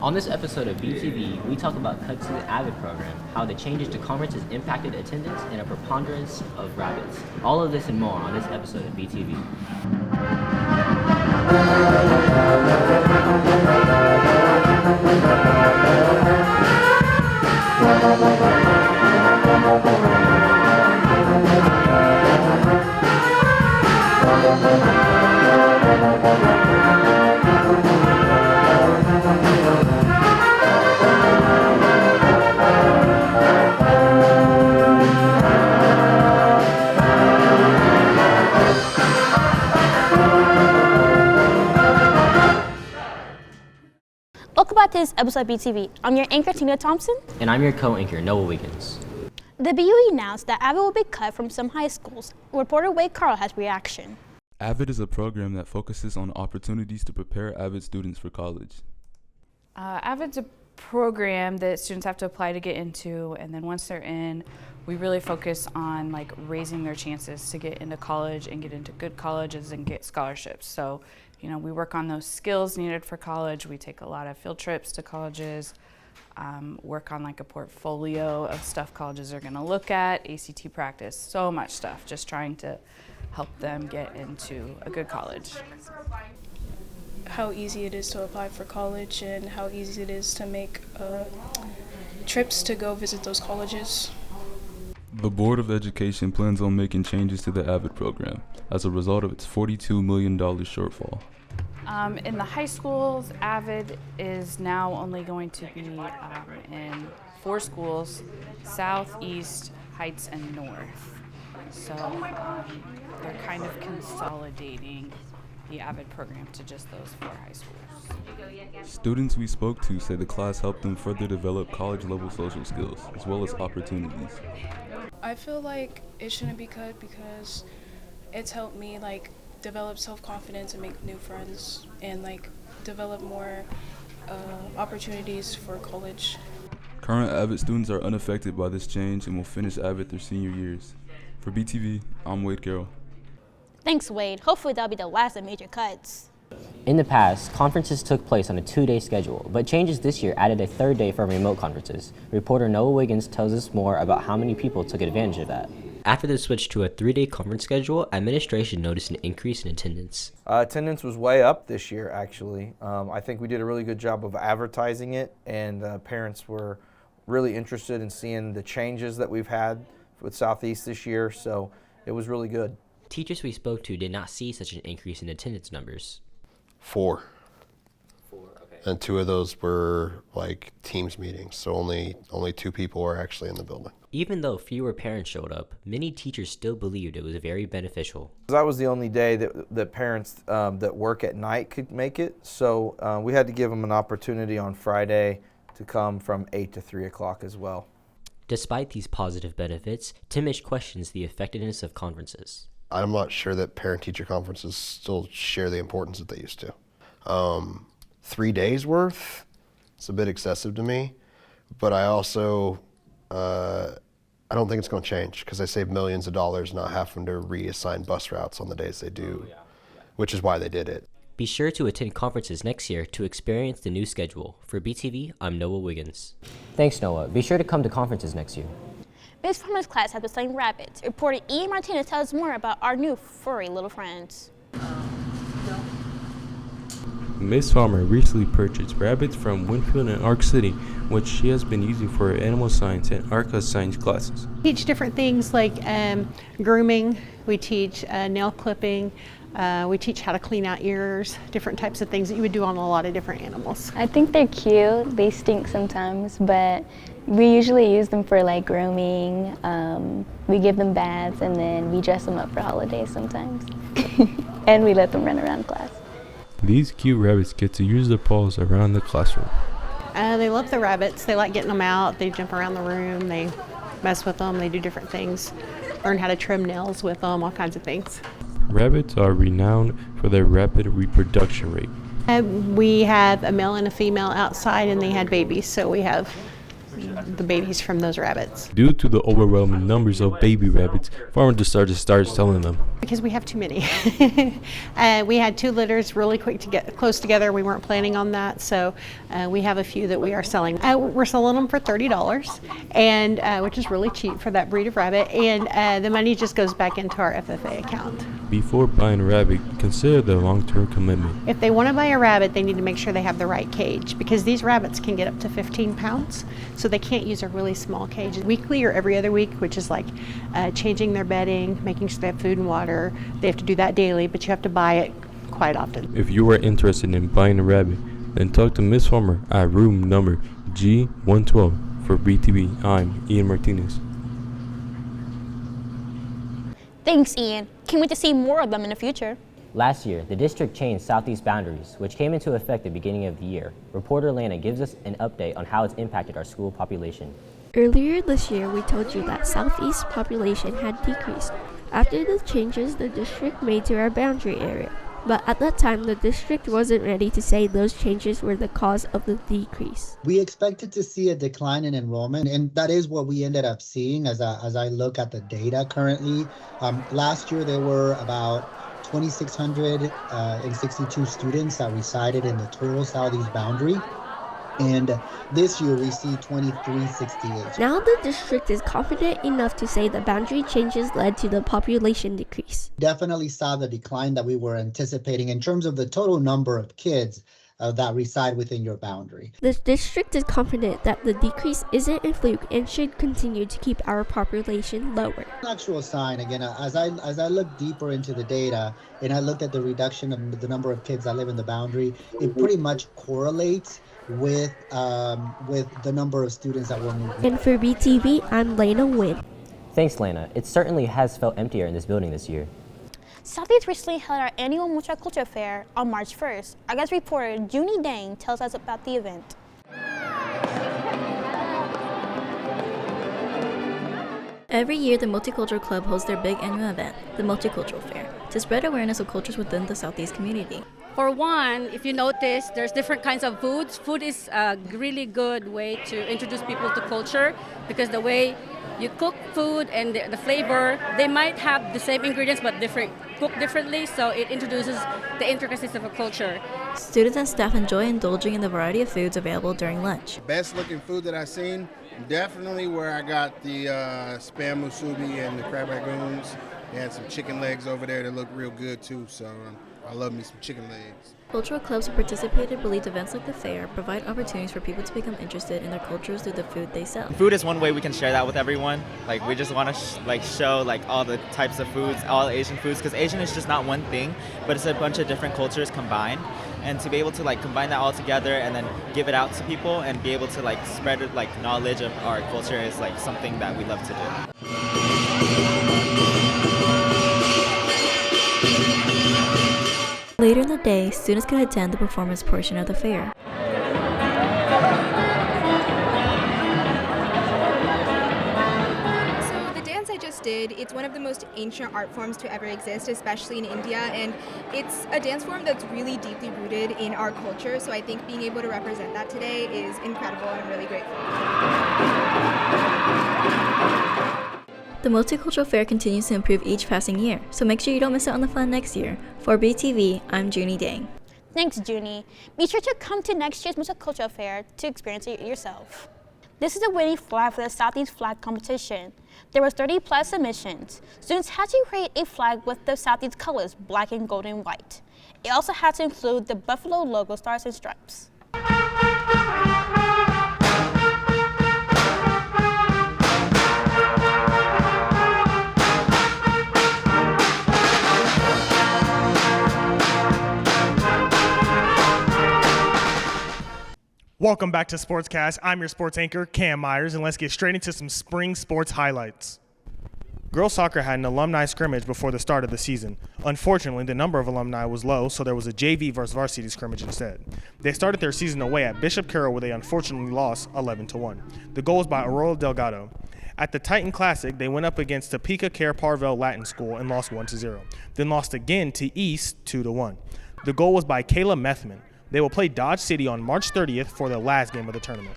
On this episode of BTV, we talk about cuts to the AVID program, how the changes to conferences impacted attendance, and a preponderance of rabbits. All of this and more on this episode of BTV. Welcome back to this episode of BTV. I'm your anchor, Tina Thompson. And I'm your co-anchor, Noah Wiggins. The BUE announced that AVID will be cut from some high schools. Reporter Wade Carl has reaction. AVID is a program that focuses on opportunities to prepare AVID students for college. AVID's a program that students have to apply to get into, and then once they're in, we really focus on raising their chances to get into college and get into good colleges and get scholarships. So, we work on those skills needed for college. We take a lot of field trips to colleges, work on a portfolio of stuff colleges are gonna look at, ACT practice, so much stuff, just trying to help them get into a good college. How easy it is to apply for college and how easy it is to make trips to go visit those colleges. The Board of Education plans on making changes to the AVID program as a result of its $42 million shortfall. In the high schools, AVID is now only going to be in 4 schools: South, East, Heights, and North. So they're kind of consolidating the AVID program to just those 4 high schools. Students we spoke to say the class helped them further develop college-level social skills as well as opportunities. I feel like it shouldn't be cut because it's helped me develop self-confidence and make new friends and develop more opportunities for college. Current AVID students are unaffected by this change and will finish AVID their senior years. For BTV, I'm Wade Carroll. Thanks, Wade. Hopefully that'll be the last of major cuts. In the past, conferences took place on a 2-day schedule, but changes this year added a 3rd day for remote conferences. Reporter Noah Wiggins tells us more about how many people took advantage of that. After the switch to a 3-day conference schedule, administration noticed an increase in attendance. Attendance was way up this year, actually. I think we did a really good job of advertising it, and parents were really interested in seeing the changes that we've had with Southeast this year, so it was really good. Teachers we spoke to did not see such an increase in attendance numbers. 4. 4, okay. And 2 of those were Teams meetings, so only 2 people were actually in the building. Even though fewer parents showed up, many teachers still believed it was very beneficial. That was the only day that parents that work at night could make it, so we had to give them an opportunity on Friday to come from 8 to 3 o'clock as well. Despite these positive benefits, Timish questions the effectiveness of conferences. I'm not sure that parent-teacher conferences still share the importance that they used to. 3 days worth, it's a bit excessive to me, but I also, I don't think it's going to change because they save millions of dollars not having to reassign bus routes on the days they do, which is why they did it. Be sure to attend conferences next year to experience the new schedule. For BTV, I'm Noah Wiggins. Thanks, Noah. Be sure to come to conferences next year. Miss Farmer's class has been studying rabbits. Reporter Ian Martinez tells us more about our new furry little friends. Miss Farmer recently purchased rabbits from Winfield and Arc City, which she has been using for her animal science and ARCA science classes. We teach different things like grooming, we teach nail clipping, we teach how to clean out ears, different types of things that you would do on a lot of different animals. I think they're cute. They stink sometimes, but we usually use them for grooming. We give them baths and then we dress them up for holidays sometimes. And we let them run around class. These cute rabbits get to use their paws around the classroom. They love the rabbits. They like getting them out. They jump around the room. They mess with them. They do different things. Learn how to trim nails with them, all kinds of things. Rabbits are renowned for their rapid reproduction rate. We have a male and a female outside and they had babies, so we have the babies from those rabbits. Due to the overwhelming numbers of baby rabbits, farmers decided to start selling them. Because we have too many. We had 2 litters really quick to get close together. We weren't planning on that, so we have a few that we are selling. We're selling them for $30, and which is really cheap for that breed of rabbit, and the money just goes back into our FFA account. Before buying a rabbit, consider the long-term commitment. If they want to buy a rabbit, they need to make sure they have the right cage, because these rabbits can get up to 15 pounds, so they can't use a really small cage. Weekly or every other week, which is like changing their bedding, making sure they have food and water. They have to do that daily, but you have to buy it quite often. If you are interested in buying a rabbit, then talk to Miss Farmer at room number G112 for BTV. I'm Ian Martinez. Thanks, Ian. Can't wait to see more of them in the future. Last year, the district changed Southeast boundaries, which came into effect at the beginning of the year. Reporter Lana gives us an update on how it's impacted our school population. Earlier this year, we told you that Southeast population had decreased after the changes the district made to our boundary area. But at that time, the district wasn't ready to say those changes were the cause of the decrease. We expected to see a decline in enrollment, and that is what we ended up seeing as I look at the data currently. Last year, there were about 2,662 students that resided in the total Southeast boundary. And this year we see 2,368. Now the district is confident enough to say the boundary changes led to the population decrease. Definitely saw the decline that we were anticipating in terms of the total number of kids that reside within your boundary. The district is confident that the decrease isn't a fluke and should continue to keep our population lower. Actual sign, again, as I look deeper into the data and I looked at the reduction of the number of kids that live in the boundary, it pretty much correlates with the number of students that were moving. And for BTV, I'm Lena Wynn. Thanks, Lana. It certainly has felt emptier in this building this year. Southeast recently held our annual Multicultural Fair on March 1st. Our guest reporter, Junie Dang, tells us about the event. Every year, the Multicultural Club hosts their big annual event, the Multicultural Fair, to spread awareness of cultures within the Southeast community. For one, if you notice, there's different kinds of foods. Food is a really good way to introduce people to culture, because the way you cook food and the flavor, they might have the same ingredients but cooked differently, so it introduces the intricacies of a culture. Students and staff enjoy indulging in the variety of foods available during lunch. Best looking food that I've seen, definitely where I got the spam musubi and the crab ragoons. They had some chicken legs over there that look real good too, so I love me some chicken legs. Cultural clubs who participated believed events like the fair provide opportunities for people to become interested in their cultures through the food they sell. Food is one way we can share that with everyone. Like, we just want to show like all the types of foods, all Asian foods, because Asian is just not one thing, but it's a bunch of different cultures combined. And to be able to like combine that all together and then give it out to people and be able to like spread like knowledge of our culture is like something that we love to do. Later in the day, students could attend the performance portion of the fair. So the dance I just did, it's one of the most ancient art forms to ever exist, especially in India, and it's a dance form that's really deeply rooted in our culture, so I think being able to represent that today is incredible and I'm really grateful. The Multicultural Fair continues to improve each passing year, so make sure you don't miss out on the fun next year. For BTV, I'm Junie Dang. Thanks, Junie. Be sure to come to next year's Multicultural Fair to experience it yourself. This is a winning flag for the Southeast Flag Competition. There was 30 plus submissions. Students had to create a flag with the Southeast colors, black and gold and white. It also had to include the buffalo logo, stars and stripes. Welcome back to Sportscast. I'm your sports anchor, Cam Myers, and let's get straight into some spring sports highlights. Girls soccer had an alumni scrimmage before the start of the season. Unfortunately, the number of alumni was low, so there was a JV versus varsity scrimmage instead. They started their season away at Bishop Carroll, where they unfortunately lost 11-1. The goal was by Aurora Delgado. At the Titan Classic, they went up against Topeka Care Parvell Latin School and lost 1-0. Then lost again to East 2-1. The goal was by Kayla Methman. They will play Dodge City on March 30th for the last game of the tournament.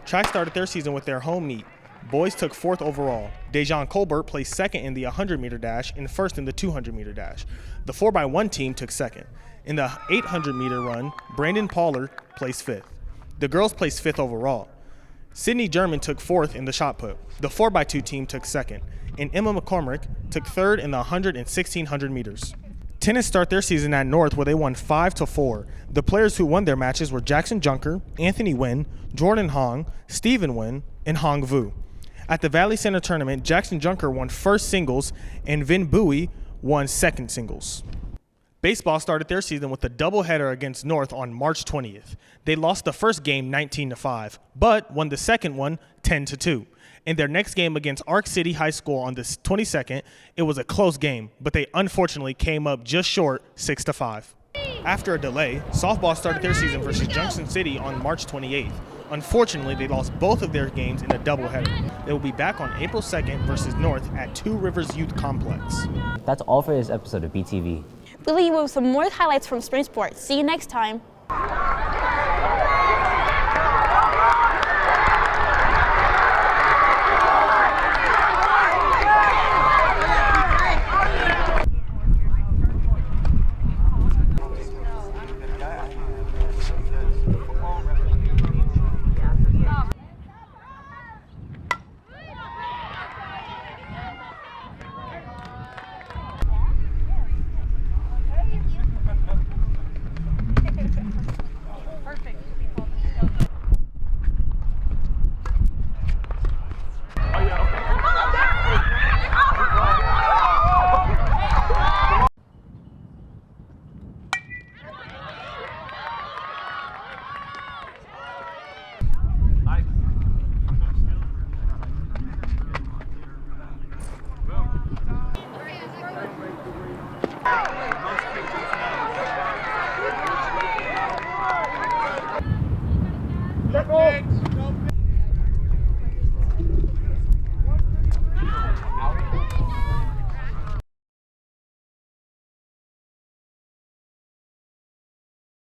Track started their season with their home meet. Boys took 4th overall. Dejan Colbert placed 2nd in the 100-meter dash and 1st in the 200-meter dash. The 4x1 team took 2nd. In the 800-meter run, Brandon Pollard placed 5th. The girls placed 5th overall. Sydney German took 4th in the shot put. The 4x2 team took 2nd. And Emma McCormick took 3rd in the 100 and 1600 meters. Tennis start their season at North where they won 5-4. The players who won their matches were Jackson Junker, Anthony Nguyen, Jordan Hong, Stephen Nguyen, and Hong Vu. At the Valley Center tournament, Jackson Junker won 1st singles and Vin Bowie won 2nd singles. Baseball started their season with a doubleheader against North on March 20th. They lost the first game 19-5, but won the second one 10-2. In their next game against Arc City High School on the 22nd, it was a close game, but they unfortunately came up just short 6-5. After a delay, softball started their season versus Junction City on March 28th. Unfortunately, they lost both of their games in a doubleheader. They will be back on April 2nd versus North at Two Rivers Youth Complex. That's all for this episode of BTV. We'll leave you with some more highlights from spring sports. See you next time. Circle.